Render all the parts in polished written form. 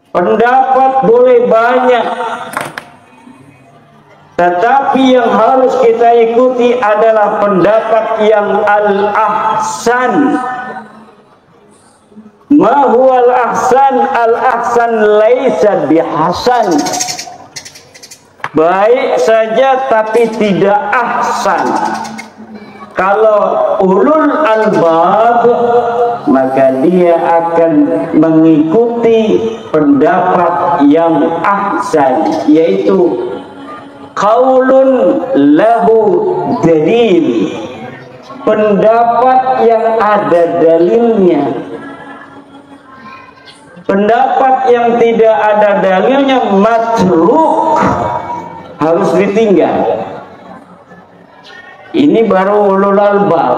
Pendapat boleh banyak, tetapi yang harus kita ikuti adalah pendapat yang al-ahsan. Ma huwa al-ahsan? Al-ahsan laisa bihasan. Baik saja tapi tidak ahsan. Kalau ulul albab, maka dia akan mengikuti pendapat yang ahsan, yaitu qaulun lahu dalil, pendapat yang ada dalilnya. Pendapat yang tidak ada dalilnya matruk, harus ditinggal. Ini baru ulul albab,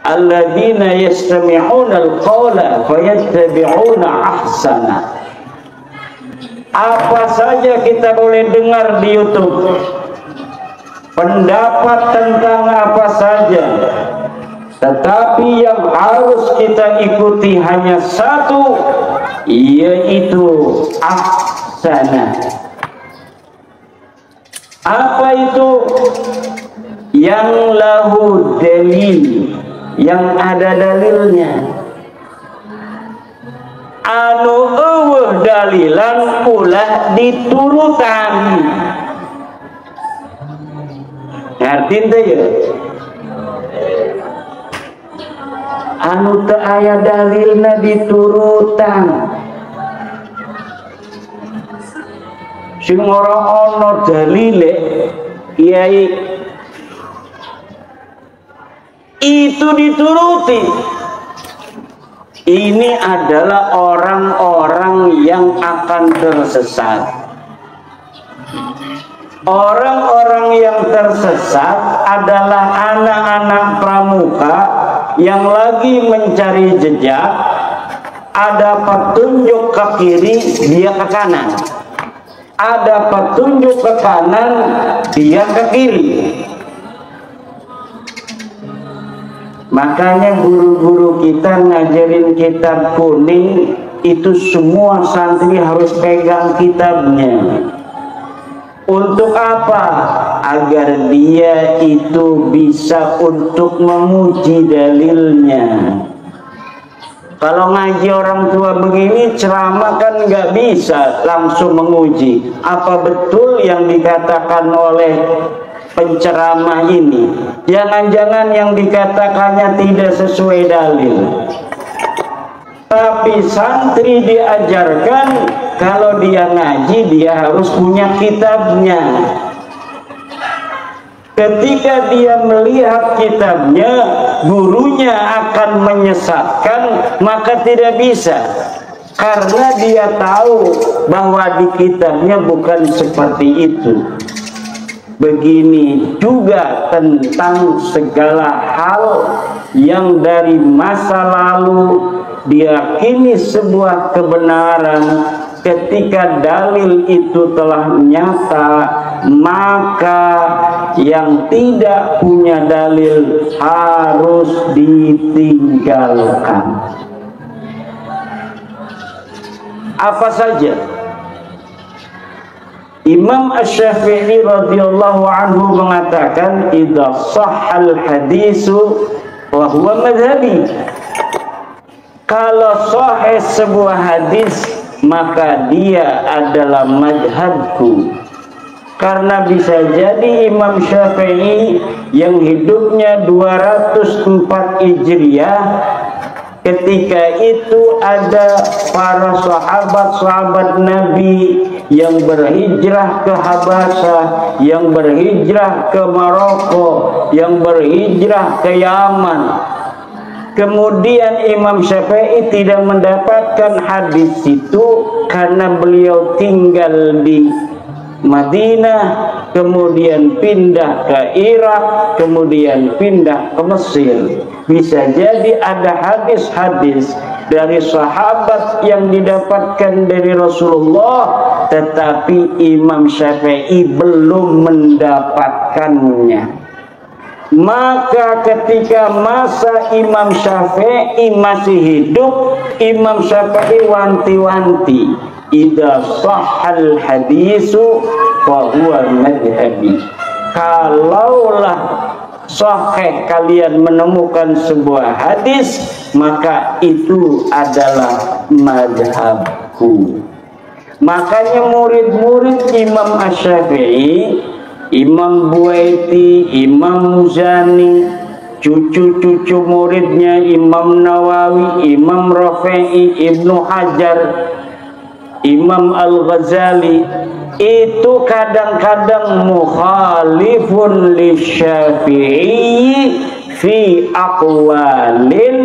alladzina yastami'una al-qawla fayattabi'una ahsana. Apa saja kita boleh dengar di YouTube, pendapat tentang apa saja, tetapi yang harus kita ikuti hanya satu, yaitu ahsana. Apa itu? Yang lahu dalil, yang ada dalilnya. Anu eueuh dalilan ulah diturutan. Ngerti teh ya? Anu teu aya dalilna diturutan. Sing ora ana dalile, kiai itu dituruti. Ini adalah orang-orang yang akan tersesat. Orang-orang yang tersesat adalah anak-anak pramuka yang lagi mencari jejak. Ada petunjuk ke kiri, dia ke kanan. Ada petunjuk ke kanan, dia ke kiri. Makanya guru-guru kita ngajarin kitab kuning, itu semua santri harus pegang kitabnya. Untuk apa? Agar dia itu bisa untuk memuji dalilnya. Kalau ngaji orang tua begini, ceramah kan nggak bisa langsung menguji apa betul yang dikatakan oleh penceramah ini. Jangan-jangan yang dikatakannya tidak sesuai dalil. Tapi santri diajarkan kalau dia ngaji dia harus punya kitabnya. Ketika dia melihat kitabnya, gurunya akan menyesatkan, maka tidak bisa. Karena dia tahu bahwa di kitabnya bukan seperti itu. Begini juga tentang segala hal yang dari masa lalu diyakini sebuah kebenaran, ketika dalil itu telah nyata, maka yang tidak punya dalil harus ditinggalkan. Apa saja? Imam Asy-Syafi'i radhiyallahu anhu mengatakan, idza shahhal hadisu wa huwa madhhabi. Kalau sahih sebuah hadis, maka dia adalah madhabku. Karena bisa jadi Imam Syafi'i yang hidupnya 204 Hijriah, ketika itu ada para sahabat-sahabat Nabi yang berhijrah ke Habasyah, yang berhijrah ke Maroko, yang berhijrah ke Yaman. Kemudian Imam Syafi'i tidak mendapatkan hadis itu karena beliau tinggal di Madinah, kemudian pindah ke Irak, kemudian pindah ke Mesir. Bisa jadi ada hadis-hadis dari sahabat yang didapatkan dari Rasulullah, tetapi Imam Syafi'i belum mendapatkannya. Maka ketika masa Imam Syafi'i masih hidup, Imam Syafi'i wanti-wanti, idza sahhal hadisu fa huwa madhhabi. Kalaulah sahih kalian menemukan sebuah hadis, maka itu adalah madhabku. Makanya murid-murid Imam Asy-Syafi'i, Imam Buaiti, Imam Muzani, cucu-cucu muridnya Imam Nawawi, Imam Rafi'i, Ibnu Hajar, Imam Al-Ghazali, itu kadang-kadang mukhalifun li Syafi'i fi aqwalin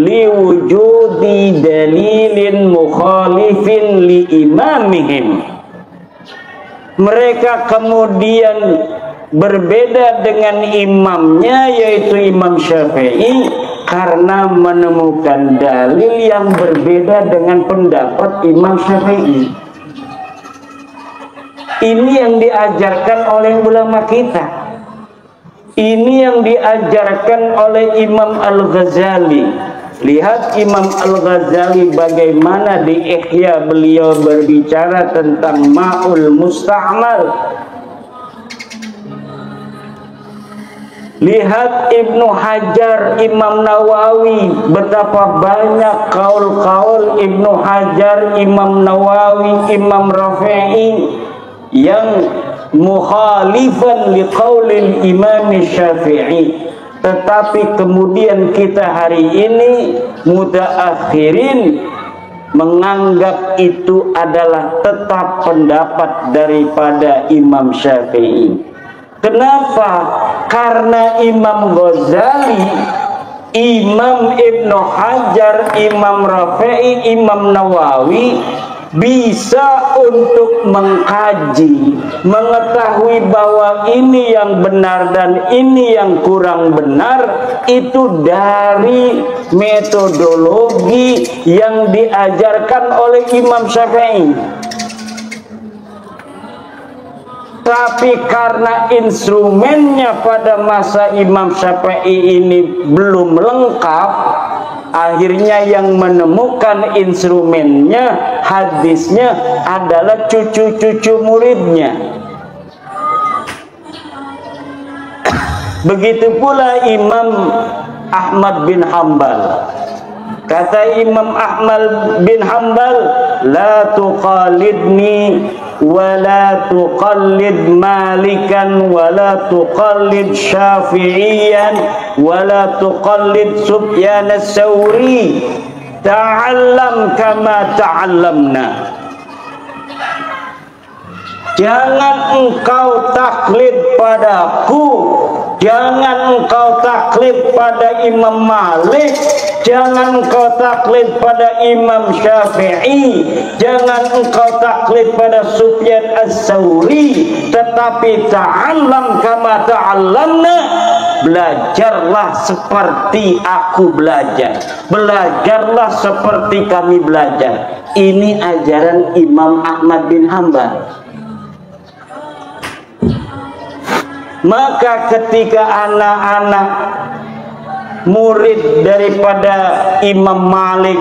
li wujudi dalilin mukhalifin li imamihim. Mereka kemudian berbeda dengan imamnya, yaitu Imam Syafi'i, karena menemukan dalil yang berbeda dengan pendapat Imam Syafi'i. Ini yang diajarkan oleh ulama kita. Ini yang diajarkan oleh Imam Al-Ghazali. Lihat Imam Al-Ghazali bagaimana di Ihya beliau berbicara tentang Ma'ul Musta'mal. Lihat Ibnu Hajar, Imam Nawawi, betapa banyak kaul-kaul Ibnu Hajar, Imam Nawawi, Imam Rafi'i yang mukhalifan liqaulil Imam Syafi'i. Tetapi kemudian kita hari ini mutaakhirin menganggap itu adalah tetap pendapat daripada Imam Syafi'i. Kenapa? Karena Imam Ghazali, Imam Ibnu Hajar, Imam Rafi'i, Imam Nawawi bisa untuk mengkaji, mengetahui bahwa ini yang benar dan ini yang kurang benar, itu dari metodologi yang diajarkan oleh Imam Syafi'i. Tapi karena instrumennya pada masa Imam Syafi'i ini belum lengkap, akhirnya yang menemukan instrumennya, hadisnya adalah cucu-cucu muridnya. Begitu pula Imam Ahmad bin Hanbal. Kata Imam Ahmad bin Hanbal, la tuqalidni wa la tuqallid Malikan wa la tuqallid Syafi'iyan wa la tuqallid Sufyan as-Sawri, ta'allam kama ta'allamna. Jangan engkau taklid padaku, jangan engkau taklid pada Imam Malik, jangan engkau taklid pada Imam Syafi'i, jangan engkau taklid pada Sufyan as-Sawri, tetapi ta'allam kama ta'allamna. Belajarlah seperti aku belajar, belajarlah seperti kami belajar. Ini ajaran Imam Ahmad bin Hanbal. Maka ketika anak-anak murid daripada Imam Malik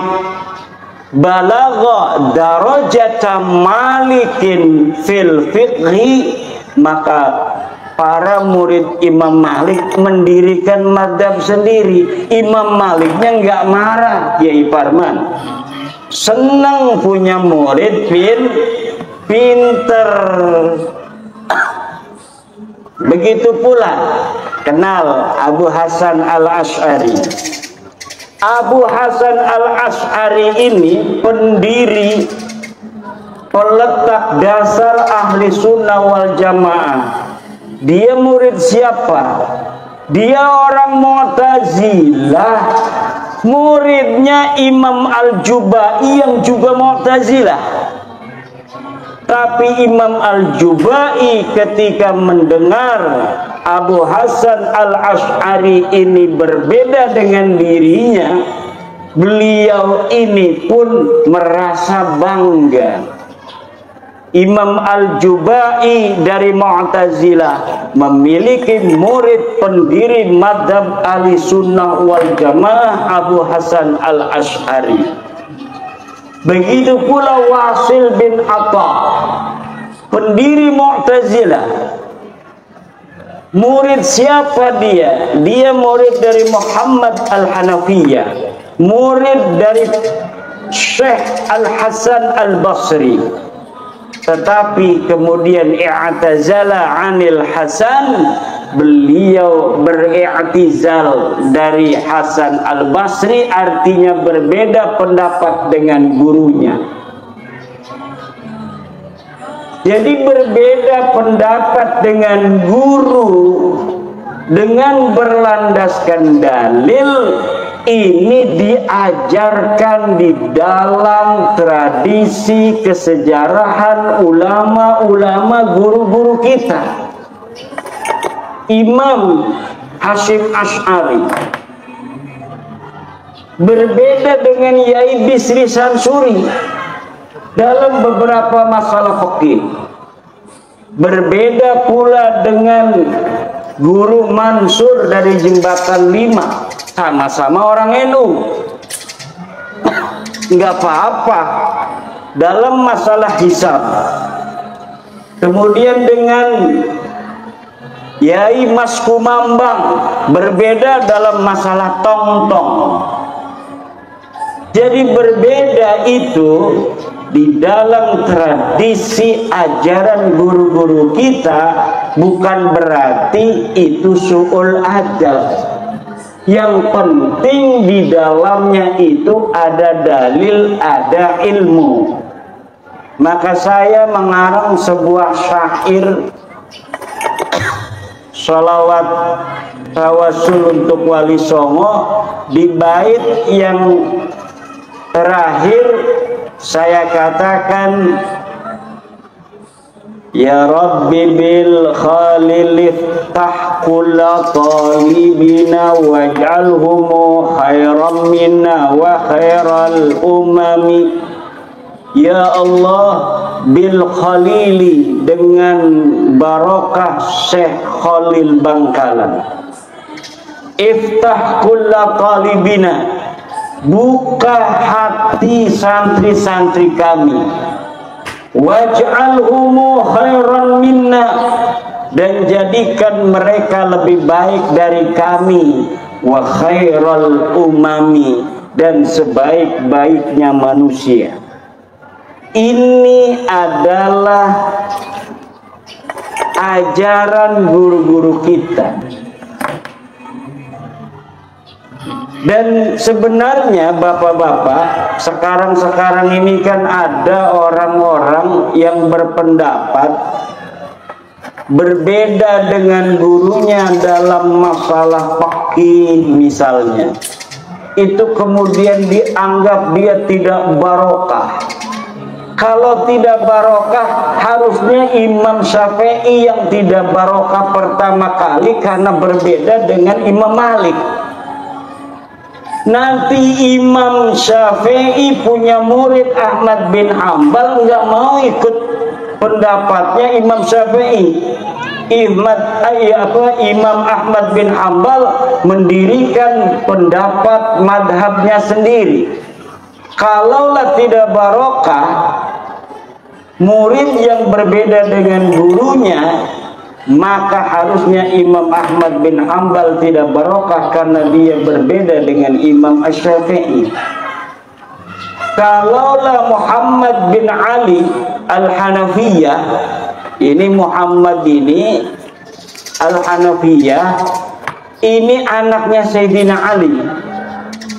balagha darajata Malikin fil fiqhi, maka para murid Imam Malik mendirikan mazhab sendiri. Imam Maliknya nggak marah, Kiai Parman. Senang punya murid pinter. Begitu pula kenal Abu Hasan Al-Asy'ari. Abu Hasan Al-Asy'ari ini pendiri, peletak dasar ahli sunnah wal jamaah. Dia murid siapa? Dia orang Mu'tazilah. Muridnya Imam Al-Jubai yang juga Mu'tazilah. Tapi Imam Al-Jubai ketika mendengar Abu Hasan Al-Asy'ari ini berbeda dengan dirinya, beliau ini pun merasa bangga. Imam Al-Jubai dari Mu'tazilah memiliki murid pendiri madhab Ahli Sunnah wal Jamaah Abu Hasan Al-Asy'ari. Begitu pula Wasil bin Atha, pendiri Mu'tazilah. Murid siapa dia? Dia murid dari Muhammad Al-Hanafiyah, murid dari Syekh Al-Hasan Al-Basri. Tetapi kemudian i'tazala 'anil Hasan, beliau beri'tizal dari Hasan Al-Basri, artinya berbeda pendapat dengan gurunya. Jadi berbeda pendapat dengan guru dengan berlandaskan dalil. Ini diajarkan di dalam tradisi kesejarahan ulama-ulama guru-guru kita. Imam Hasyim Asy'ari berbeda dengan Yai Bisri Sansuri dalam beberapa masalah fikih. Berbeda pula dengan Guru Mansur dari Jembatan 5, sama-sama orang NU. Enggak apa-apa dalam masalah hisab. Kemudian dengan Yai Mas Kumambang berbeda dalam masalah tong-tong. Jadi berbeda itu di dalam tradisi ajaran guru-guru kita, bukan berarti itu su'ul adab. Yang penting di dalamnya itu ada dalil, ada ilmu. Maka saya mengarang sebuah syair sholawat tawasul untuk Wali Songo. Di bait yang terakhir saya katakan, ya Rabbi bil khalil iftah kulla talibina waj'alhumu khairan minna wa khairal umami. Ya Allah, bil khalili, dengan barokah Syekh Khalil Bangkalan, iftah kulla talibina, buka hati santri-santri kami, waj'alhumu khairan minna, dan jadikan mereka lebih baik dari kami, wa khairal umami, dan sebaik-baiknya manusia. Ini adalah ajaran guru-guru kita. Dan sebenarnya bapak-bapak, sekarang ini kan ada orang-orang yang berpendapat berbeda dengan gurunya dalam masalah fikih misalnya. Itu kemudian dianggap dia tidak barokah. Kalau tidak barokah, harusnya Imam Syafi'i yang tidak barokah pertama kali karena berbeda dengan Imam Malik. Nanti Imam Syafi'i punya murid Ahmad bin Hanbal nggak mau ikut pendapatnya Imam Syafi'i. Imam Ahmad bin Hanbal mendirikan pendapat madhabnya sendiri. Kalaulah tidak barokah, murid yang berbeda dengan gurunya, maka harusnya Imam Ahmad bin Hanbal tidak barokah karena dia berbeda dengan Imam Asy-Syafi'i. Kalaulah Muhammad bin Ali Al-Hanafiyah, ini Muhammad ini Al-Hanafiyah, ini anaknya Sayyidina Ali,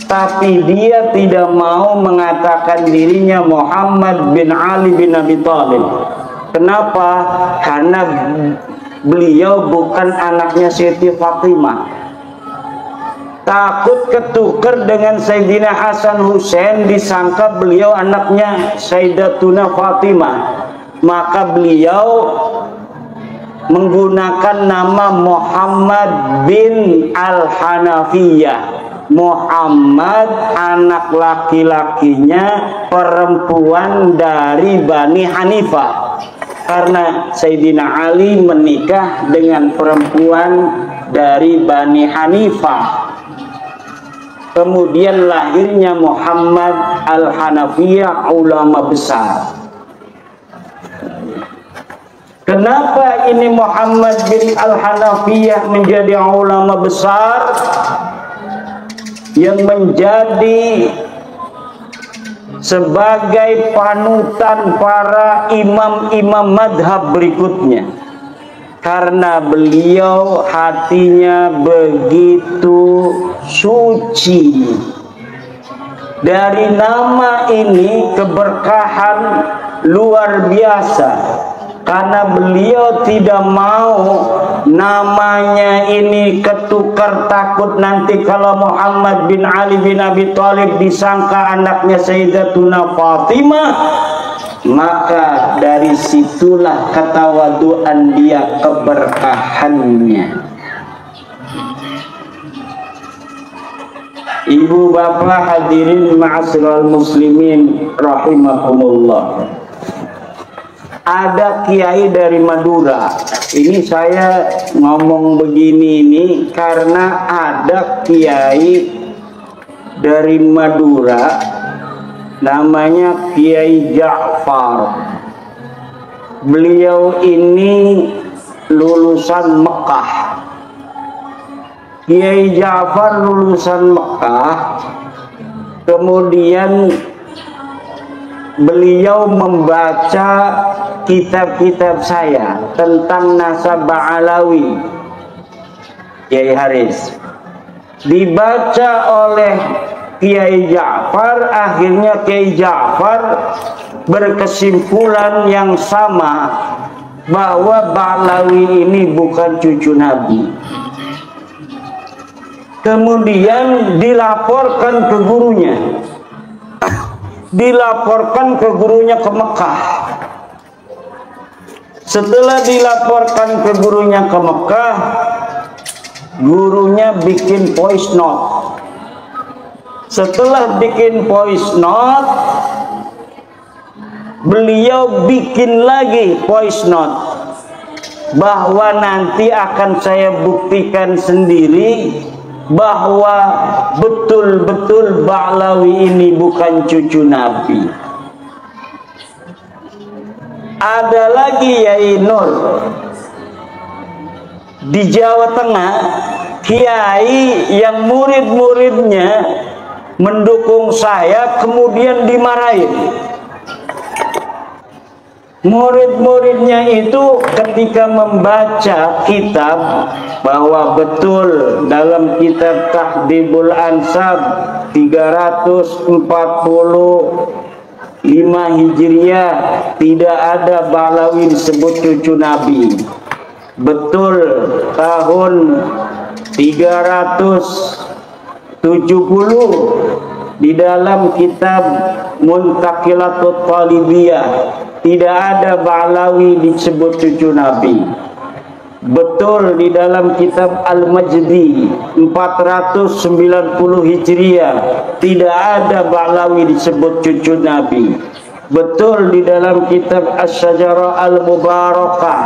tapi dia tidak mau mengatakan dirinya Muhammad bin Ali bin Abi Thalib. Kenapa? Karena beliau bukan anaknya Siti Fatimah. Takut ketukar dengan Sayyidina Hasan Hussein, disangka beliau anaknya Sayyidatuna Fatimah. Maka beliau menggunakan nama Muhammad bin Al-Hanafiyah. Muhammad anak laki-lakinya perempuan dari Bani Hanifah, karena Sayyidina Ali menikah dengan perempuan dari Bani Hanifah. Kemudian lahirnya Muhammad Al-Hanafiyah, ulama besar. Kenapa ini Muhammad bin Al-Hanafiyah menjadi ulama besar yang menjadi sebagai panutan para imam-imam madhab berikutnya? Karena beliau hatinya begitu suci. Dari nama ini keberkahan luar biasa, karena beliau tidak mau namanya ini ketukar, takut nanti kalau Muhammad bin Ali bin Abi Thalib disangka anaknya Sayyidatuna Fatimah. Maka dari situlah ketawaduan dia, keberkahannya. Ibu bapak hadirin ma'asyiral muslimin rahimakumullah. Ada kiai dari Madura. Ini saya ngomong begini ini karena ada kiai dari Madura, namanya Kiai Ja'far. Beliau ini lulusan Mekah. Kiai Ja'far lulusan Mekah. Kemudian beliau membaca kitab-kitab saya tentang nasab Alawi, Kiai Haris. Dibaca oleh Kiai Ja'far, akhirnya Kiai Ja'far berkesimpulan yang sama, bahwa Ba'lawi ini bukan cucu Nabi. Kemudian dilaporkan ke gurunya, ke Mekah. Setelah dilaporkan ke gurunya ke Mekah, gurunya bikin voice note. Setelah bikin voice note, beliau bikin lagi voice note, bahwa nanti akan saya buktikan sendiri bahwa betul-betul Ba'lawi ini bukan cucu Nabi. Ada lagi Yai Nur di Jawa Tengah, kiai yang murid-muridnya mendukung saya kemudian dimarahin. Murid-muridnya itu ketika membaca kitab, bahwa betul dalam kitab Tahdhibul Ansab 345 Hijriah tidak ada Ba'lawi disebut cucu Nabi. Betul tahun 370 di dalam kitab Muntaqilatut Talibiyah tidak ada Ba'lawi disebut cucu Nabi. Betul di dalam kitab Al-Majdi 490 Hijriah tidak ada Ba'lawi disebut cucu Nabi. Betul di dalam kitab Asy-Syajarah Al-Mubarakah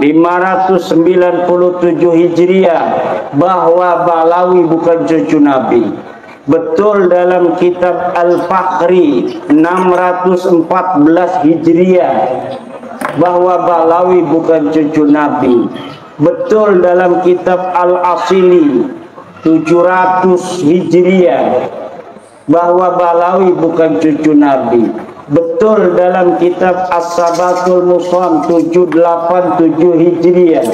597 Hijriah bahwa Ba'lawi bukan cucu Nabi. Betul dalam kitab Al-Fakhri 614 Hijriah bahwa Ba'lawi bukan cucu Nabi. Betul dalam kitab Al-Asili 700 Hijriah bahwa Ba'lawi bukan cucu Nabi. Betul dalam kitab As-Sabatul Musam 787 Hijriah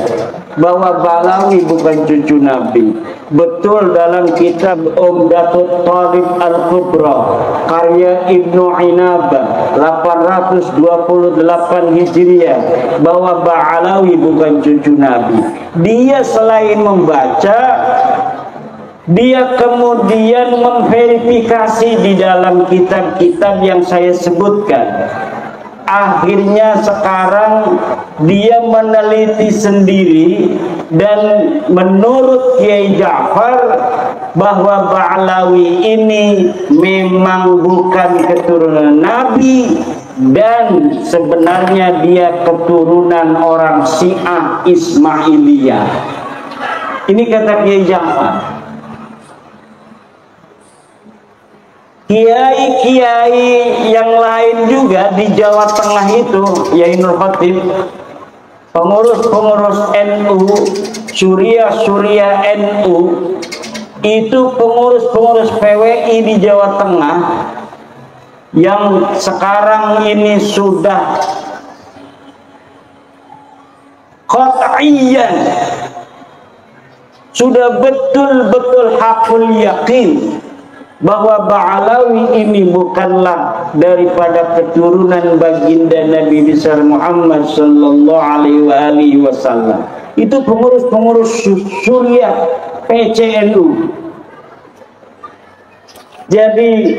bahwa Ba'lawi bukan cucu Nabi. Betul dalam kitab Umdatut Talib Al-Kubra karya Ibnu Inabah 828 Hijriah bahwa Ba'lawi bukan cucu Nabi. Dia selain membaca, dia kemudian memverifikasi di dalam kitab-kitab yang saya sebutkan. akhirnya sekarang dia meneliti sendiri, dan menurut Kiai Ja'far bahwa Ba'lawi ini memang bukan keturunan Nabi, dan sebenarnya dia keturunan orang Syiah Ismailiyah. Ini kata Kiai Ja'far. Kiai-kiai yang lain juga di Jawa Tengah itu, Yai Nur Khatib, pengurus-pengurus NU, Surya NU, itu pengurus-pengurus PWI di Jawa Tengah yang sekarang ini sudah qat'iyan, sudah betul-betul hakul yakin bahwa Ba'lawi ini bukanlah daripada keturunan baginda Nabi besar Muhammad sallallahu alaihi wasallam. Itu pengurus-pengurus Surya PCNU. Jadi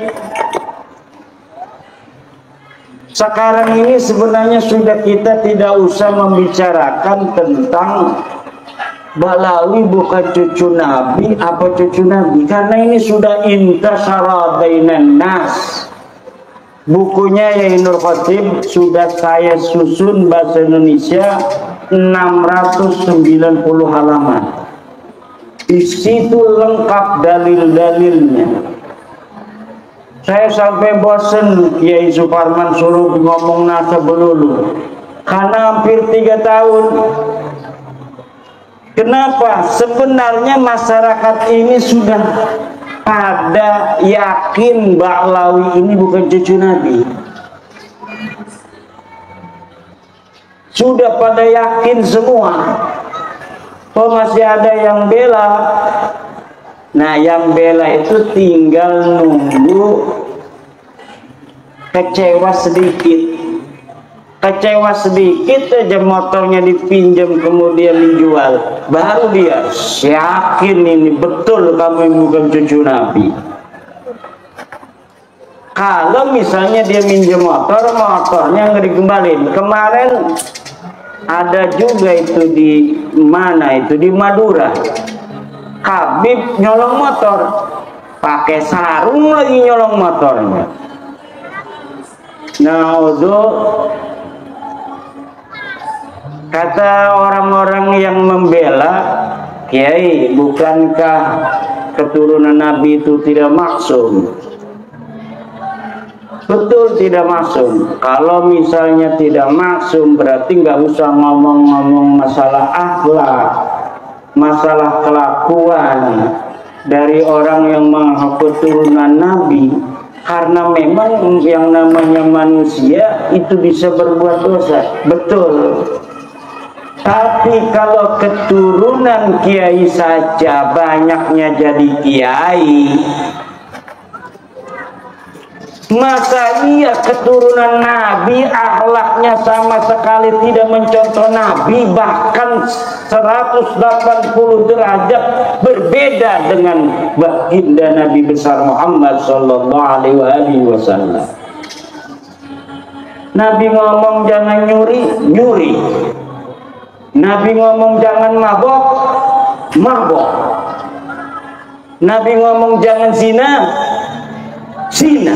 sekarang ini sebenarnya sudah kita tidak usah membicarakan tentang Ba'lawi bukan cucu Nabi apa cucu Nabi, karena ini sudah intasara bainan nas. Bukunya Yai Nur Khatib sudah saya susun bahasa Indonesia 690 halaman. Di situ lengkap dalil-dalilnya. Saya sampai bosen Kiai Suparman suruh ngomong nasa belulu, karena hampir 3 tahun. Kenapa? Sebenarnya masyarakat ini sudah pada yakin Ba'lawi ini bukan cucu Nabi. Sudah pada yakin semua. Oh, masih ada yang bela. Nah, yang bela itu tinggal nunggu kecewa sedikit. Kecewa sedikit aja motornya dipinjam kemudian dijual, baru dia yakin ini betul kamu yang bukan cucu Nabi. Kalau misalnya dia minjem motor, motornya nggak dikembalin. Kemarin ada juga itu di mana itu, di Madura, Habib nyolong motor, pakai sarung lagi nyolong motornya. Nah, kata orang-orang yang membela, Kiai, bukankah keturunan Nabi itu tidak maksum? Betul, tidak maksum. Kalau misalnya tidak maksum, berarti nggak usah ngomong-ngomong masalah akhlak, masalah kelakuan dari orang yang mengaku keturunan Nabi. Karena memang yang namanya manusia itu bisa berbuat dosa, betul. Tapi kalau keturunan kiai saja banyaknya jadi kiai, masa iya keturunan Nabi akhlaknya sama sekali tidak mencontoh Nabi, bahkan 180 derajat berbeda dengan baginda Nabi besar Muhammad sallallahu alaihi wasallam. Nabi ngomong jangan nyuri, nyuri. Nabi ngomong jangan mabok, mabok. Nabi ngomong jangan zina, zina.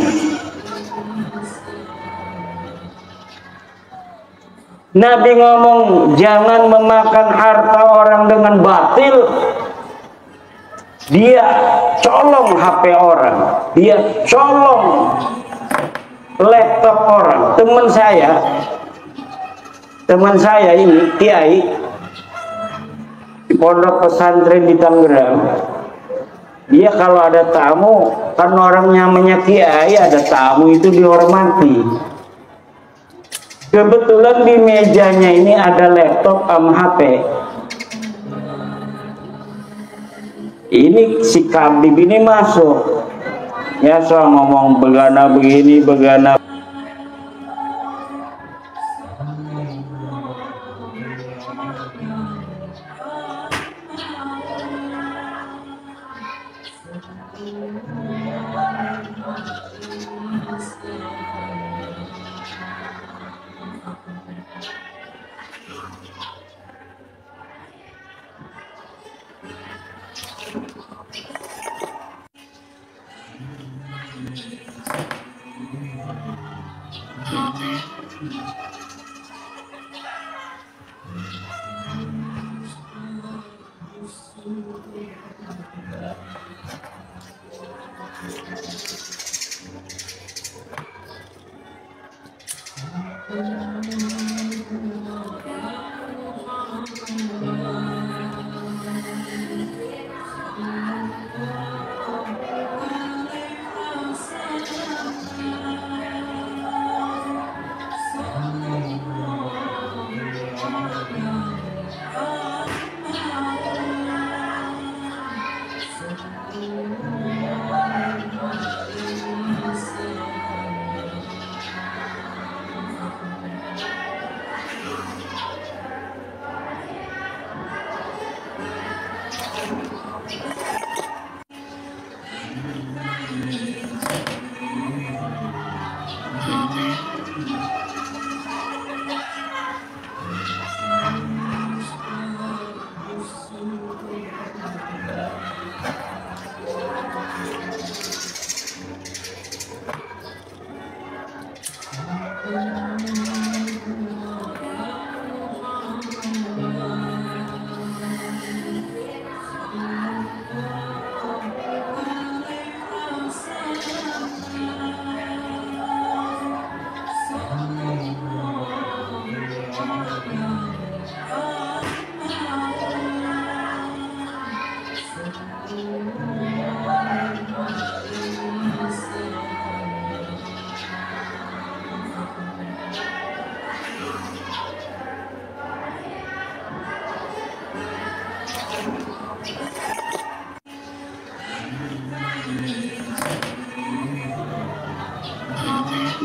Nabi ngomong jangan memakan harta orang dengan batil. Dia colong HP orang, dia colong laptop orang. Teman saya ini kiai di pondok pesantren di Tangerang. Dia kalau ada tamu, kan orangnya namanya kiai, ada tamu itu dihormati. Kebetulan di mejanya ini ada laptop sama HP. Ini si Kabib ini masuk. Ya, soal ngomong begana begini, begana.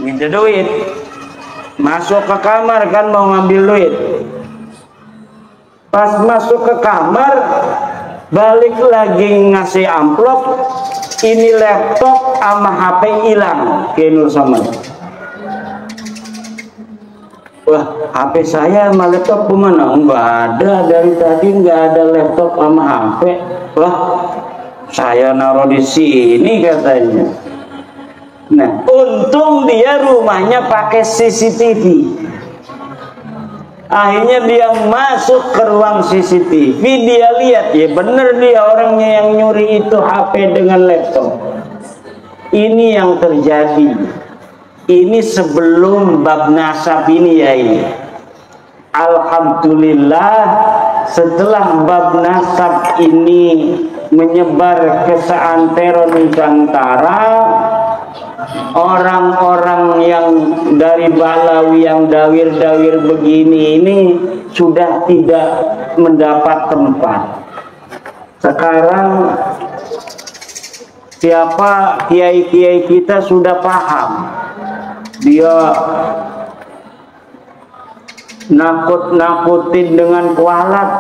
minta duit, masuk ke kamar kan mau ngambil duit, pas masuk ke kamar balik lagi ngasih amplop, ini laptop sama HP hilang ke Nur Somad. Wah, HP saya sama laptop kemana? Enggak ada, dari tadi nggak ada laptop sama HP. Wah, saya naruh di sini katanya. Nah, untung dia rumahnya pakai CCTV. Akhirnya dia masuk ke ruang CCTV, dia lihat, ya bener dia orangnya yang nyuri itu HP dengan laptop. Ini yang terjadi. Ini sebelum bab nasab ini ya ini. Alhamdulillah setelah bab nasab ini menyebar ke seantero Nusantara, orang-orang yang dari Balawi yang dawir-dawir begini ini sudah tidak mendapat tempat. Sekarang siapa kiai-kiai kita sudah paham, dia nakut-nakutin dengan kualat,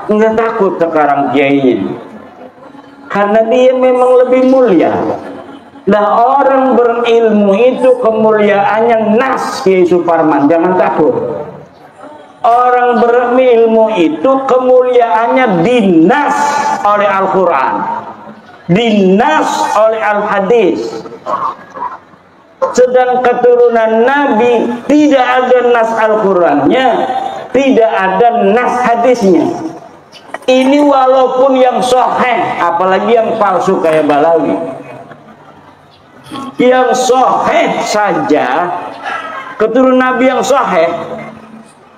nggak takut sekarang kiainya, karena dia memang lebih mulia. Nah, orang berilmu itu kemuliaannya nas, Kiai Suparman, jangan takut. Orang berilmu itu kemuliaannya dinas oleh Al-Quran, dinas oleh Al-Hadis. Sedang keturunan Nabi tidak ada nas Al-Qurannya, tidak ada nas hadisnya. Ini walaupun yang sahih, apalagi yang palsu kayak Balawi. Yang sahih saja, keturunan Nabi yang sahih,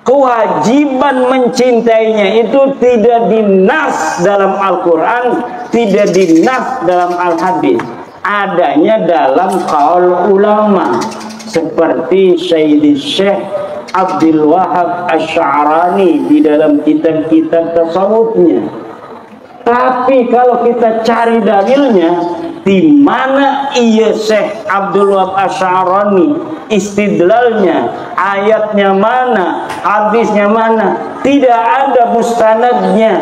kewajiban mencintainya itu tidak dinas dalam Al-Quran, tidak dinas dalam Al-Hadis, adanya dalam qaul ulama seperti Sayyidi Syekh Abdul Wahab Asy'arani di dalam kitab-kitab tasawufnya. Tapi kalau kita cari dalilnya, di mana iya Syekh Abdul Wahab Asy'arani istidlalnya, ayatnya mana, hadisnya mana, tidak ada mustanadnya,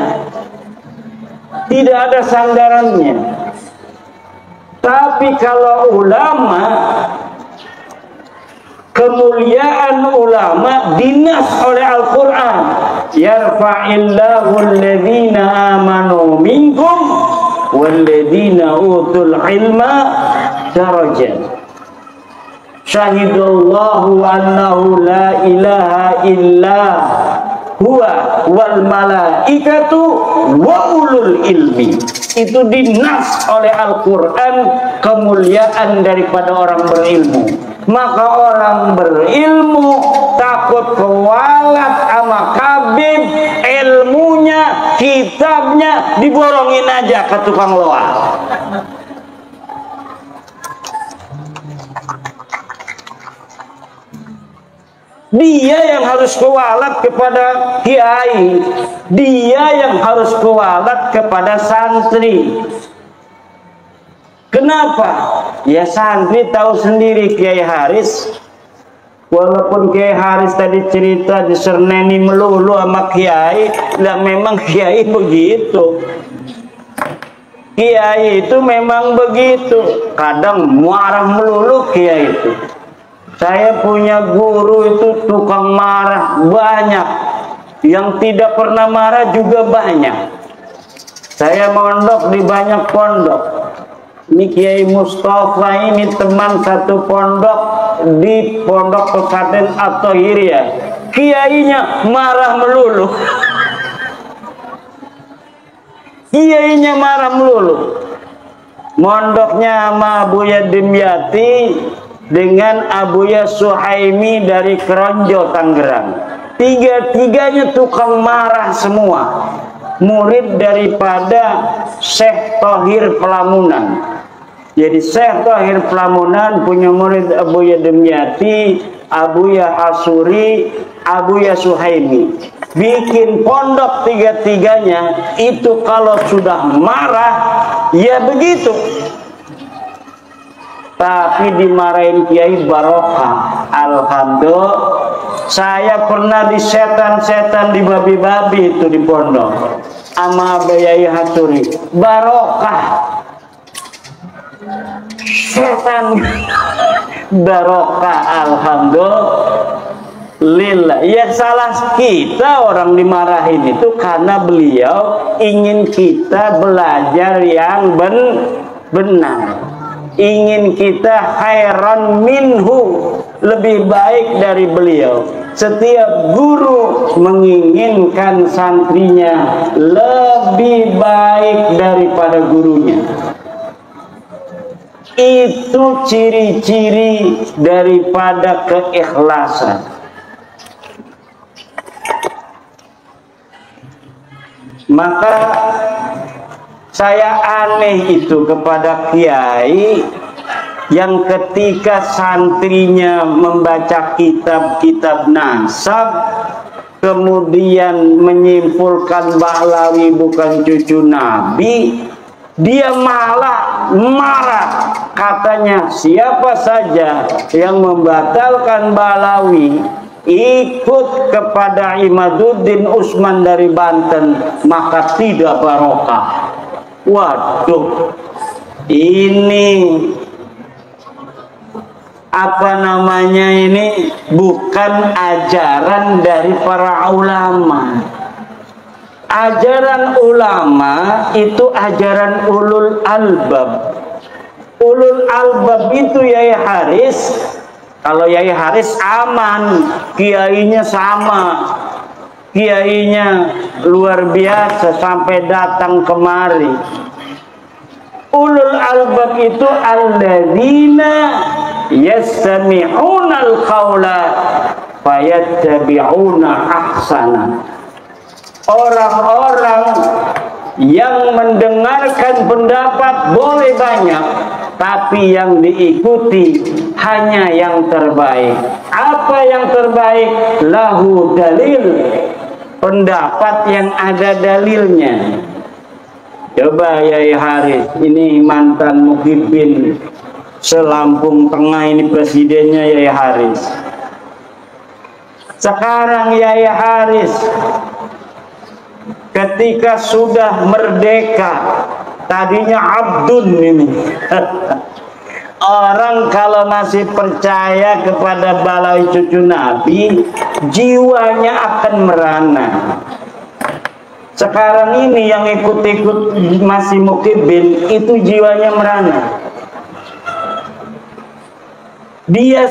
tidak ada sandarannya. Tapi kalau ulama, kemuliaan ulama dinas oleh Al-Quran. Yarfa'illahu alladhina amanu minkum walladhina utul ilma darajat. Syahidallahu annahu la ilaha illa huwa wal malaikatu wa ulul ilmi. Itu dinas oleh Al-Quran kemuliaan daripada orang berilmu. Maka orang berilmu takut kewalat sama kabib, ilmunya, kitabnya diborongin aja ke tukang loa. Dia yang harus kewalat kepada kiai, dia yang harus kewalat kepada santri. Kenapa? Ya santri tahu sendiri Kiai Haris. Walaupun Kiai Haris tadi cerita diserneni melulu sama kiai, dan memang kiai begitu. Kiai itu memang begitu. Kadang marah melulu kiai itu. Saya punya guru itu tukang marah banyak, yang tidak pernah marah juga banyak. Saya mondok di banyak pondok. Ini Kiai Mustafa ini teman satu pondok di pondok pesantren At-Thahiriyah. Kiainya marah melulu. Kiainya marah melulu. Mondoknya sama Buya Dimyati dengan Abuya Suhaimi dari Keronjo, Tangerang. Tiga-tiganya tukang marah semua. Murid daripada Syekh Thohir Pelamunan. Jadi Syekh Thohir Pelamunan punya murid Abuya Dimyati, Abuya Asuri, Abuya Suhaimi. Bikin pondok tiga-tiganya itu kalau sudah marah ya begitu. Tapi dimarahin kiai barokah. Alhamdulillah, saya pernah di setan-setan di babi-babi itu di pondok sama Bayai Haturi, barokah. Setan barokah, alhamdulillah. Ya salah kita orang dimarahin itu karena beliau ingin kita belajar yang benar. Ingin kita khairan minhu, lebih baik dari beliau. Setiap guru menginginkan santrinya lebih baik daripada gurunya. Itu ciri-ciri daripada keikhlasan. Maka saya aneh itu kepada kiai yang ketika santrinya membaca kitab-kitab nasab kemudian menyimpulkan Bahlawi bukan cucu Nabi, dia malah marah. Katanya siapa saja yang membatalkan Bahlawi ikut kepada Imaduddin Usman dari Banten maka tidak barokah. Waduh, ini apa namanya, ini bukan ajaran dari para ulama. Ajaran ulama itu ajaran ulul albab. Ulul albab itu Yai Haris. Kalau Yai Haris aman, kiainya sama. Kiainya luar biasa sampai datang kemari. Ulul albab itu alladzina yastami'una al-qawla fayattabi'una ahsana. Orang-orang yang mendengarkan pendapat boleh banyak, tapi yang diikuti hanya yang terbaik. Apa yang terbaik? Lahu dalil, pendapat yang ada dalilnya. Coba Yai Haris, ini mantan Muhyiddin se-Lampung Tengah, ini presidennya Yai Haris. Sekarang Yai Haris ketika sudah merdeka, tadinya abdun ini. Orang kalau masih percaya kepada Bahlawi cucu Nabi, jiwanya akan merana. Sekarang ini yang ikut-ikut masih Muhyiddin itu jiwanya merana. Dia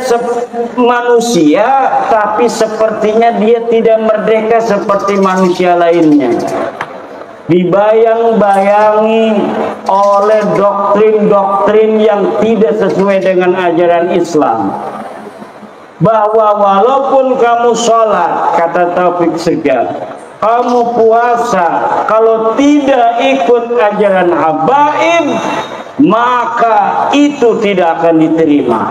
manusia, tapi sepertinya dia tidak merdeka seperti manusia lainnya. Dibayang-bayangi oleh doktrin-doktrin yang tidak sesuai dengan ajaran Islam. Bahwa walaupun kamu sholat, kata Taufik Segar, kamu puasa, kalau tidak ikut ajaran habaib, maka itu tidak akan diterima.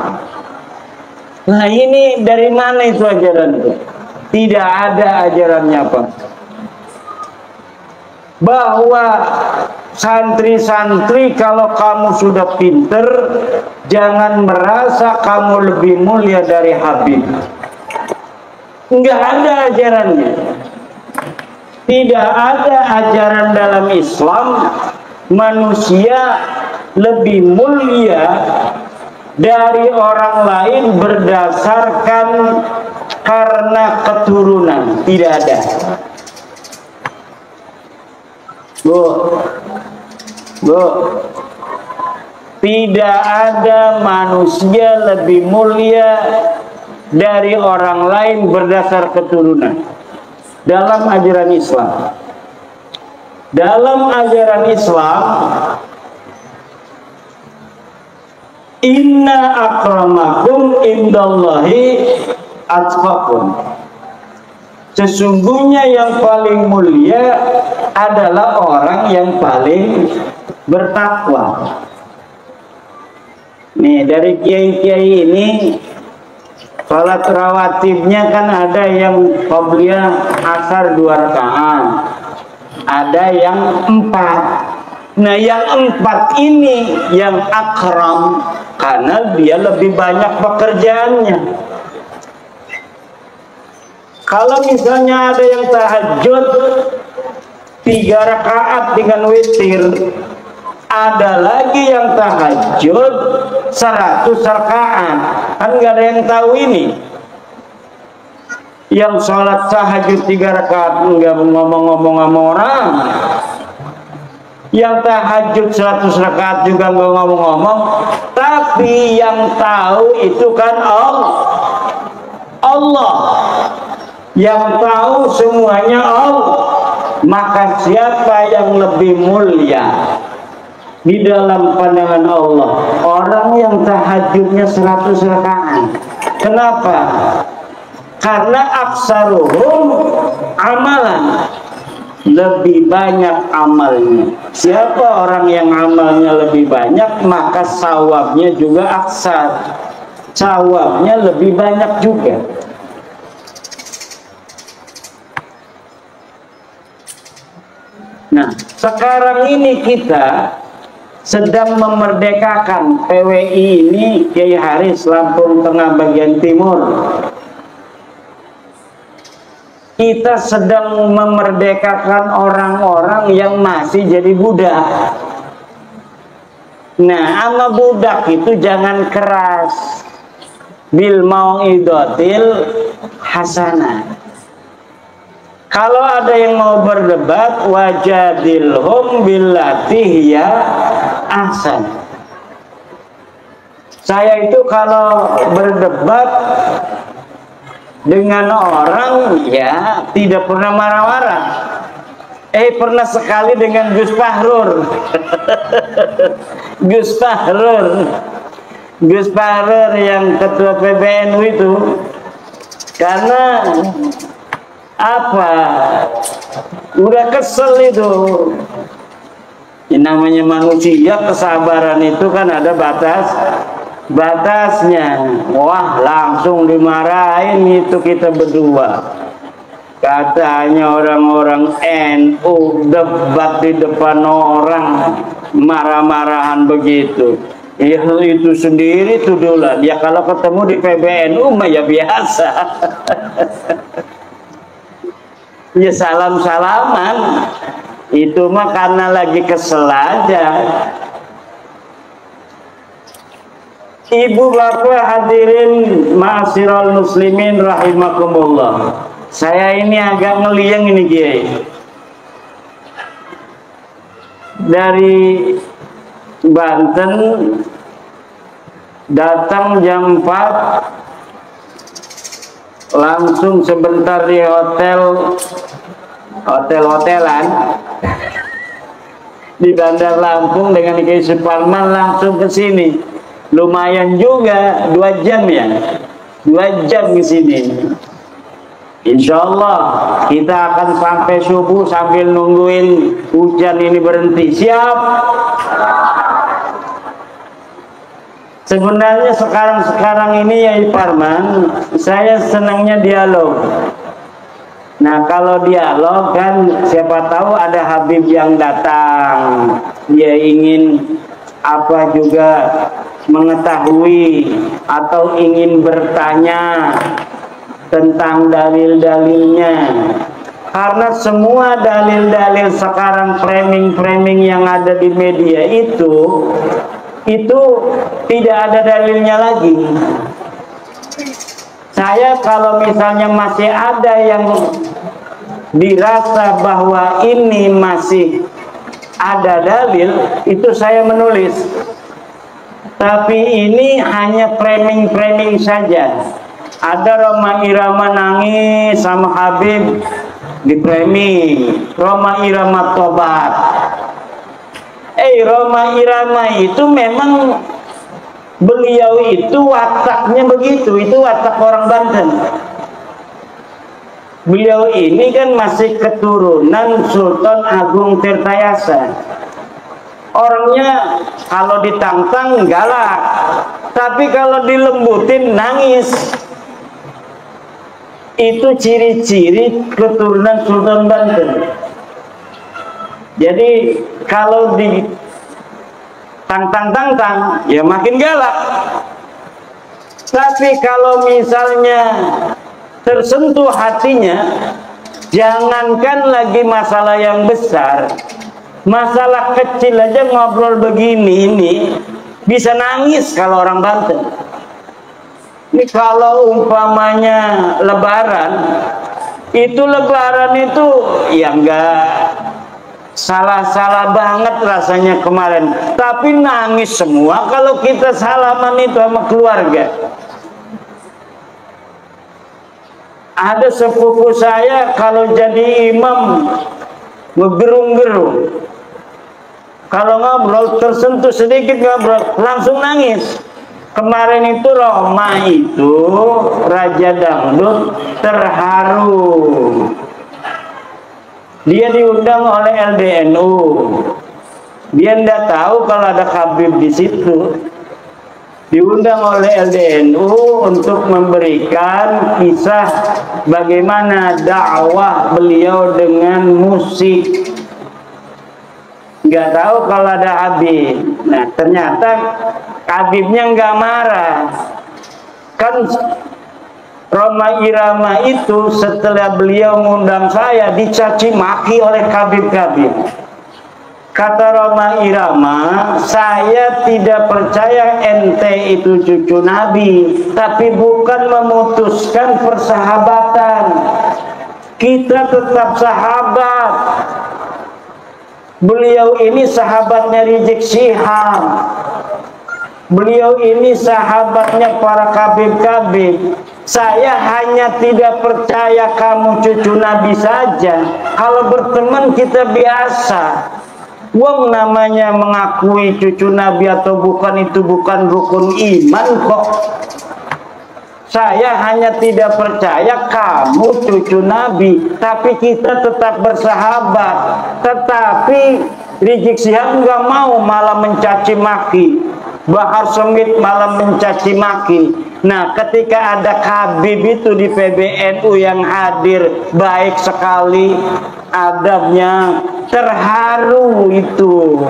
Nah, ini dari mana itu ajaran itu? Tidak ada ajarannya apa? Bahwa santri-santri, kalau kamu sudah pinter, jangan merasa kamu lebih mulia dari Habib. Enggak ada ajarannya. Tidak ada ajaran dalam Islam manusia lebih mulia dari orang lain berdasarkan karena keturunan. Tidak ada. Bu, tidak ada manusia lebih mulia dari orang lain berdasar keturunan dalam ajaran Islam. Dalam ajaran Islam, inna akramakum indallahi atqakum. Sesungguhnya yang paling mulia adalah orang yang paling bertakwa. Nih, dari kiai-kiai ini salat rawatibnya kan ada yang qabliyah asar 2 rakaat, ada yang 4. Nah, yang 4 ini yang akram karena dia lebih banyak pekerjaannya. Kalau misalnya ada yang tahajud 3 rakaat dengan witir, ada lagi yang tahajud 100 rakaat. Kan nggak ada yang tahu ini. Yang sholat tahajud 3 rakaat nggak ngomong-ngomong sama orang. Yang tahajud 100 rakaat juga nggak ngomong-ngomong. Tapi yang tahu itu kan Allah. Yang tahu semuanya Allah. Maka siapa yang lebih mulia di dalam pandangan Allah? Orang yang tahajudnya 100 rakaat. Kenapa? Karena aksaruhum amalan, lebih banyak amalnya. Siapa orang yang amalnya lebih banyak, maka sawabnya juga aksar, sawabnya lebih banyak juga. Nah, sekarang ini kita sedang memerdekakan PWI ini, Kiai Haris, Lampung Tengah bagian timur. Kita sedang memerdekakan orang-orang yang masih jadi budak. Nah, sama budak itu jangan keras. Bil mau'idotil hasanah. Kalau ada yang mau berdebat, wajadilhum billati hiya ahsan. Saya itu kalau berdebat dengan orang, ya tidak pernah marah-marah. Pernah sekali dengan Gus Fahrur. Gus Fahrur yang ketua PBNU itu, karena apa, udah kesel itu. Ini namanya manusia, kesabaran itu kan ada batasnya. Wah, langsung dimarahin itu kita berdua. Katanya orang-orang NU debat di depan orang, marah-marahan begitu. Itu sendiri tudulan. Ya kalau ketemu di PBNU mah ya biasa. Ya salam-salaman. Itu mah karena lagi kesel aja. Ibu bapak hadirin ma'asyiral muslimin rahimakumullah. Saya ini agak ngeliang ini Kiai. Dari Banten datang jam 4, langsung sebentar di hotel-hotelan di Bandar Lampung dengan Kiai Suparman, langsung ke sini. Lumayan juga 2 jam ya, 2 jam ke sini. Insya Allah kita akan sampai subuh sambil nungguin hujan ini berhenti. Siap? Sebenarnya sekarang ini ya Parman, saya senangnya dialog. Nah kalau dialog kan siapa tahu ada Habib yang datang, dia ingin apa juga mengetahui atau ingin bertanya tentang dalil-dalilnya. Karena semua dalil-dalil sekarang, framing-framing yang ada di media itu tidak ada dalilnya lagi. Saya kalau misalnya masih ada yang dirasa bahwa ini masih ada dalil, itu saya menulis. Tapi ini hanya framing-framing saja. Ada Roma Irama nangis sama Habib di framing, Roma Irama tobat. Roma Irama itu memang beliau itu wataknya begitu, itu watak orang Banten. Beliau ini kan masih keturunan Sultan Agung Tirtayasa. Orangnya kalau ditantang galak, tapi kalau dilembutin nangis. Itu ciri-ciri keturunan Sultan Banten. Jadi kalau di tantang ya makin galak. Tapi kalau misalnya tersentuh hatinya, jangankan lagi masalah yang besar, masalah kecil aja ngobrol begini ini bisa nangis kalau orang Banten. Ini kalau umpamanya lebaran itu ya enggak salah-salah banget rasanya kemarin, tapi nangis semua kalau kita salaman itu sama keluarga. Ada sepupu saya kalau jadi imam ngegerung-gerung, kalau ngobrol tersentuh sedikit ngobrol langsung nangis. Kemarin itu Roma itu Raja Dangdut terharu. Dia diundang oleh LDNU. Dia tidak tahu kalau ada Habib di situ. Diundang oleh LDNU untuk memberikan kisah bagaimana dakwah beliau dengan musik. Nggak tahu kalau ada Habib. Nah ternyata Habibnya nggak marah. Kan Roma Irama itu setelah beliau mengundang saya dicaci maki oleh Habib-Habib. Kata Roma Irama, saya tidak percaya ente itu cucu Nabi, tapi bukan memutuskan persahabatan. Kita tetap sahabat. Beliau ini sahabatnya Rizik Syihab. Beliau ini sahabatnya para kabib-kabib. Saya hanya tidak percaya kamu cucu Nabi saja. Kalau berteman kita biasa. Wong namanya mengakui cucu Nabi atau bukan itu bukan rukun iman kok. Saya hanya tidak percaya kamu cucu Nabi, tapi kita tetap bersahabat. Tetapi Rizik Syihab nggak mau, malah mencaci maki. Bahar Smith malah mencaci maki. Nah, ketika ada Habib itu di PBNU yang hadir, baik sekali adabnya, terharu itu.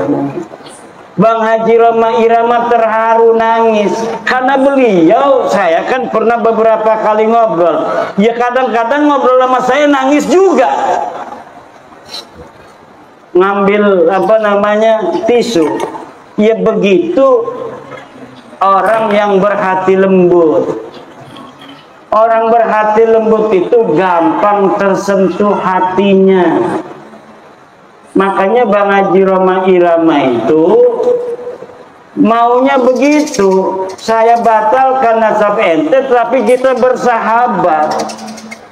Bang Haji Roma Irama terharu nangis karena beliau, saya kan pernah beberapa kali ngobrol, ya kadang-kadang ngobrol sama saya nangis juga, ngambil apa namanya tisu. Ya begitu orang yang berhati lembut. Orang berhati lembut itu gampang tersentuh hatinya. Makanya Bang Haji Roma Irama itu Maunya begitu, saya batalkan nasab ente, tapi kita bersahabat.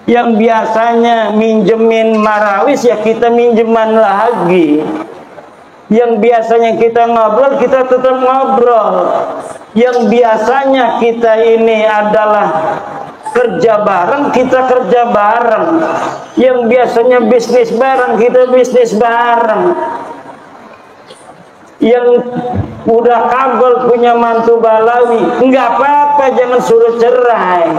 Yang biasanya minjemin marawis, ya kita minjeman lagi. Yang biasanya kita ngobrol, kita tetap ngobrol. Yang biasanya kita ini adalah kerja bareng, kita kerja bareng. Yang biasanya bisnis bareng, kita bisnis bareng. Yang udah kabel punya mantu Balawi, nggak apa-apa, jangan suruh cerai.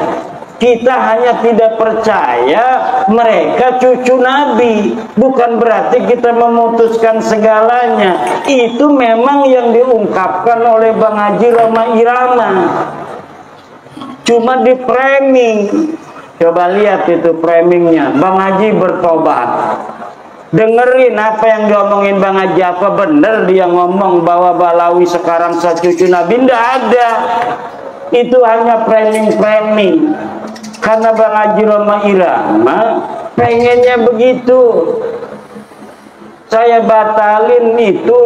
Kita hanya tidak percaya mereka cucu Nabi, bukan berarti kita memutuskan segalanya. Itu memang yang diungkapkan oleh Bang Haji Roma Irama, cuma di framing. Coba lihat itu framingnya. Bang Haji bertobat. Dengerin apa yang diomongin Bang Haji, apa bener dia ngomong bahwa Balawi sekarang cucu Nabi? Nggak ada. Itu hanya framing-framing. Karena Bang Haji Roma Irama pengennya begitu. Saya batalin itu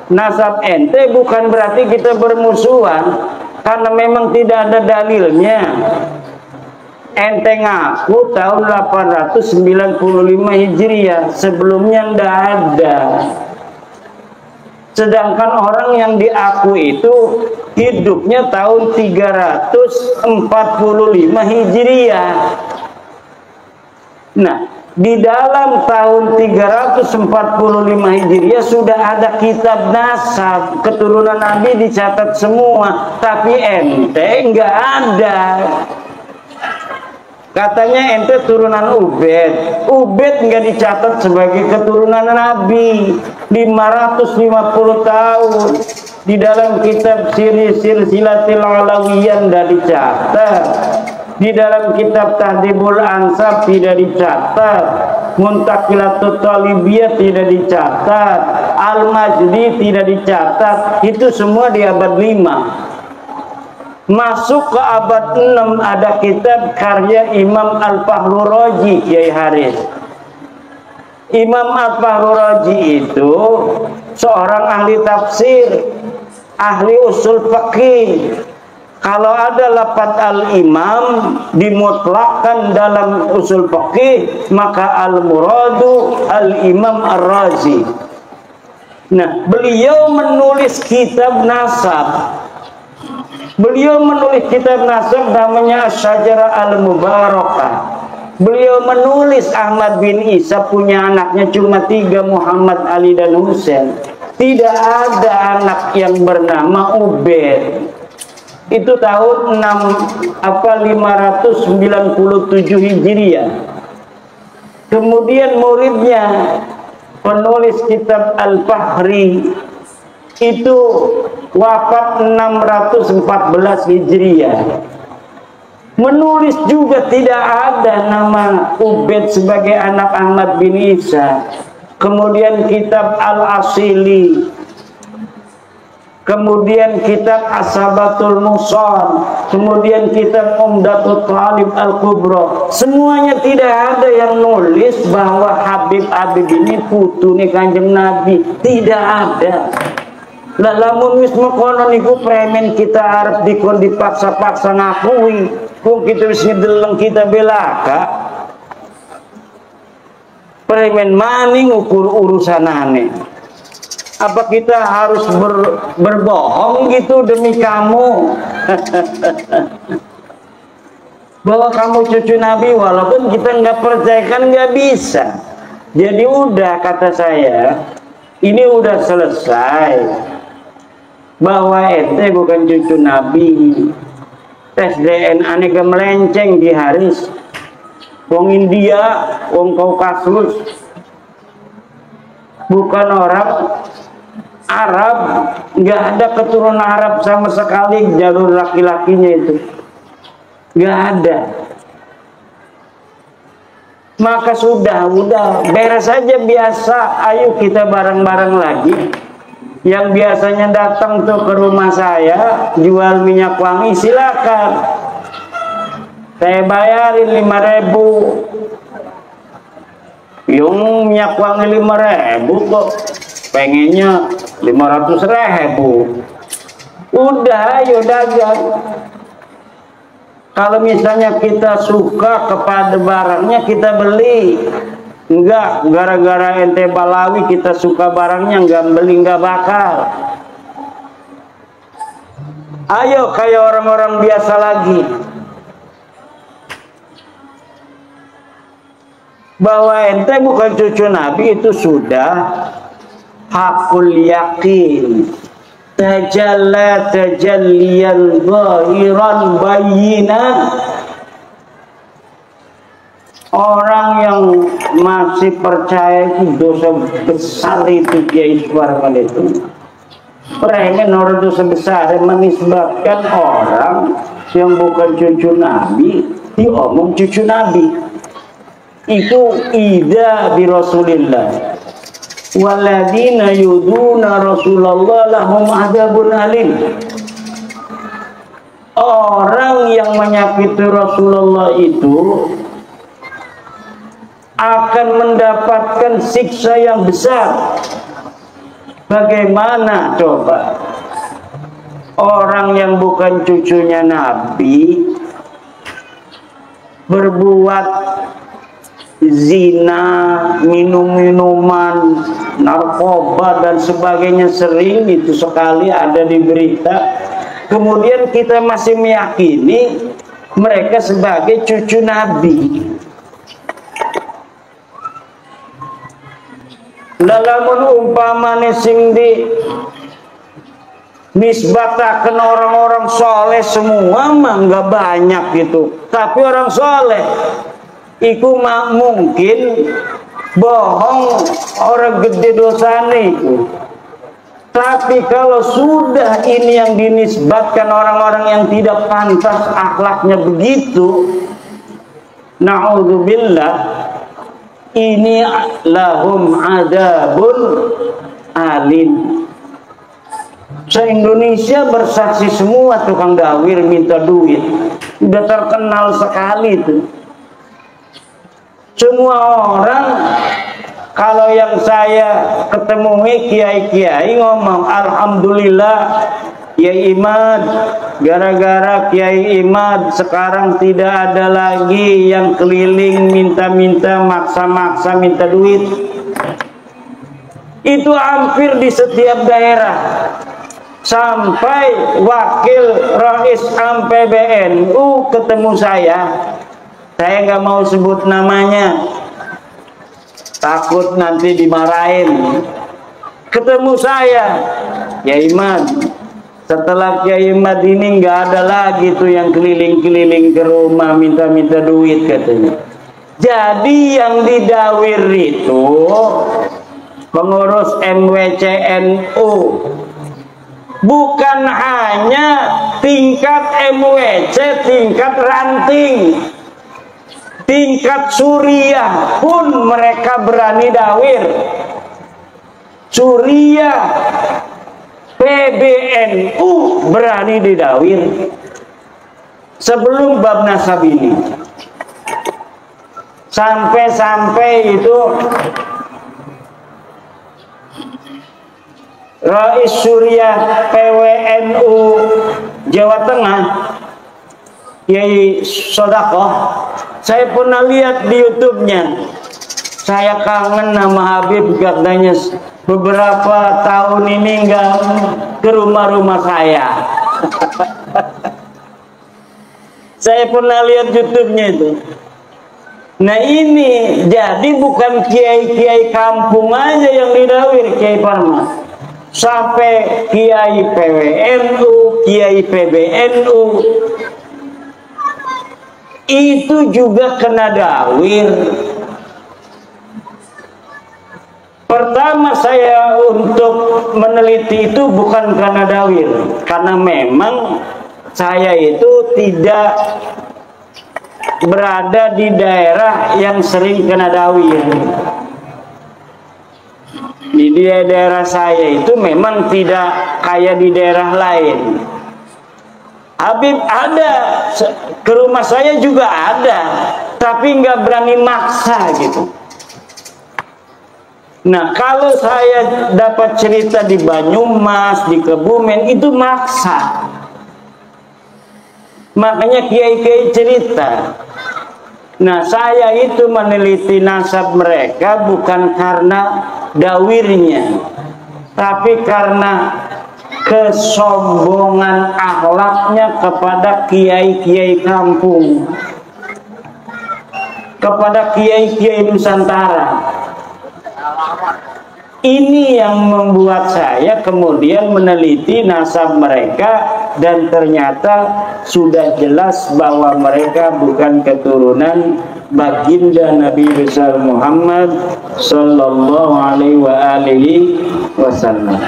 nasab ente bukan berarti kita bermusuhan, karena memang tidak ada dalilnya. Ente ngaku tahun 895 Hijriah, sebelumnya ndak ada. Sedangkan orang yang diaku itu hidupnya tahun 345 Hijriah. Nah, di dalam tahun 345 Hijriah sudah ada kitab nasab, keturunan Nabi dicatat semua, tapi ente nggak ada. Katanya ente turunan Ubed. Ubed nggak dicatat sebagai keturunan Nabi. 550 tahun. Di dalam kitab Silsilatil Alawiyah nggak dicatat. Di dalam kitab Tahdhibul Ansab tidak dicatat. Muntaqilatut Talibiyah tidak dicatat. Al-Majdi tidak dicatat. Itu semua di abad 5. Masuk ke abad 6 ada kitab karya Imam Al-Fahru Raji, Kiai Haris. Imam Al-Fahru Raji itu seorang ahli tafsir, ahli usul fikih. Kalau ada lafaz al-imam dimutlakkan dalam usul fikih, maka al-muradu al-imam ar-Razi. Nah, beliau menulis kitab nasab. Beliau menulis kitab nasab namanya Asy-Syajarah Al-Mubarakah. Beliau menulis Ahmad bin Isa punya anaknya cuma 3, Muhammad, Ali, dan Husain. Tidak ada anak yang bernama Ubed. Itu tahun 597 Hijriah. Kemudian muridnya penulis kitab Al-Fahri itu wafat 614 Hijriah. Menulis juga tidak ada nama Ubed sebagai anak Ahmad bin Isa. Kemudian kitab Al-Asili, kemudian kitab As-Sabatul Musan, kemudian kitab Umdatul Talib Al-Kubra. Semuanya tidak ada yang nulis bahwa Habib ini putune Kanjeng Nabi. Tidak ada. Lah lamun wis mekono niku premen kita arep dikon dipaksa-paksa ngakui, kok kita wis ngedeleng kita belaka. Premen maning ukur urusanane. Apa kita harus berbohong gitu demi kamu? Bahwa kamu cucu Nabi, walaupun kita nggak percaya kan nggak bisa. Jadi udah, kata saya, ini udah selesai. Bahwa ente bukan cucu Nabi. Tes DNA aneka melenceng di Haris. Wong India, wong Kaukasus, bukan orang Arab, nggak ada keturunan Arab sama sekali jalur laki-lakinya itu, nggak ada. Maka udah beres saja biasa. Ayo kita bareng-bareng lagi. Yang biasanya datang tuh ke rumah saya jual minyak wangi, silakan. Saya bayarin 5.000. Yung minyak wangi 5.000 kok. Pengennya 500.000. Udah, ayo dagang. Kalau misalnya kita suka kepada barangnya, kita beli. Enggak, gara-gara ente Balawi kita suka barangnya, enggak beli, enggak bakal. Ayo kayak orang-orang biasa lagi. Bahwa ente bukan cucu Nabi itu sudah hakul yakin. Tajalla tajalliyan zahiran bayinan. Orang yang masih percaya itu dosa besar itu Kiai Suwarman itu. Pengen orang dosa besar menisbatkan orang yang bukan cucu Nabi diomong cucu Nabi. Itu ida bi Rasulillah. Waladina yuduna Rasulullah lahum adzabun alim. Orang yang menyakiti Rasulullah itu akan mendapatkan siksa yang besar. Bagaimana coba orang yang bukan cucunya Nabi berbuat zina, minum-minuman, narkoba dan sebagainya, sering itu sekali ada di berita. Kemudian kita masih meyakini mereka sebagai cucu Nabi. Dalam umpamane sing di nisbataken orang-orang soleh semua mah nggak banyak gitu, tapi orang soleh iku mak mungkin bohong orang gede dosane itu. Tapi kalau sudah ini yang dinisbatkan orang-orang yang tidak pantas akhlaknya begitu, na'udzubillah, ini lahum adzabun alim. Se-Indonesia bersaksi semua tukang dawir minta duit. Udah terkenal sekali itu. Semua orang, kalau yang saya ketemui kiai-kiai ngomong, alhamdulillah Kiai Imad, gara-gara Kiai Imad sekarang tidak ada lagi yang keliling minta-minta, maksa-maksa minta duit. Itu hampir di setiap daerah. Sampai wakil Rais PBNU ketemu saya nggak mau sebut namanya, takut nanti dimarahin. Ketemu saya, Kiai Imad, setelah Kiai Imad ini nggak ada lagi tuh yang keliling-keliling ke rumah minta-minta duit katanya. Jadi yang didawir itu pengurus MWCNU, bukan hanya tingkat MWC, tingkat ranting, tingkat Suriah pun mereka berani dawir. Suriah, PBNU berani didawir sebelum bab nasab ini. Sampai-sampai itu Rais Suriah PWNU Jawa Tengah, Kiai Sodakoh, saya pernah lihat di YouTube-nya. Saya kangen nama Habib, katanya beberapa tahun ini nggak ke rumah-rumah saya. Saya pernah lihat YouTube-nya itu. Nah ini jadi bukan kiai-kiai kampung aja yang didawir Kiai Parmas, sampai Kiai PWNU, Kiai PBNU itu juga kena dawir. Pertama saya untuk meneliti itu bukan karena dawir, karena memang saya itu tidak berada di daerah yang sering kena dawir. Di daerah saya itu memang tidak kayak di daerah lain. Habib ada, ke rumah saya juga ada, tapi nggak berani maksa gitu. Nah, kalau saya dapat cerita di Banyumas, di Kebumen, itu maksa. Makanya kiai-kiai cerita. Nah, saya itu meneliti nasab mereka bukan karena dawirnya, tapi karena kesombongan akhlaknya kepada kiai-kiai kampung, kepada kiai-kiai Nusantara. Ini yang membuat saya kemudian meneliti nasab mereka, dan ternyata sudah jelas bahwa mereka bukan keturunan baginda Nabi besar Muhammad sallallahu alaihi wasallam.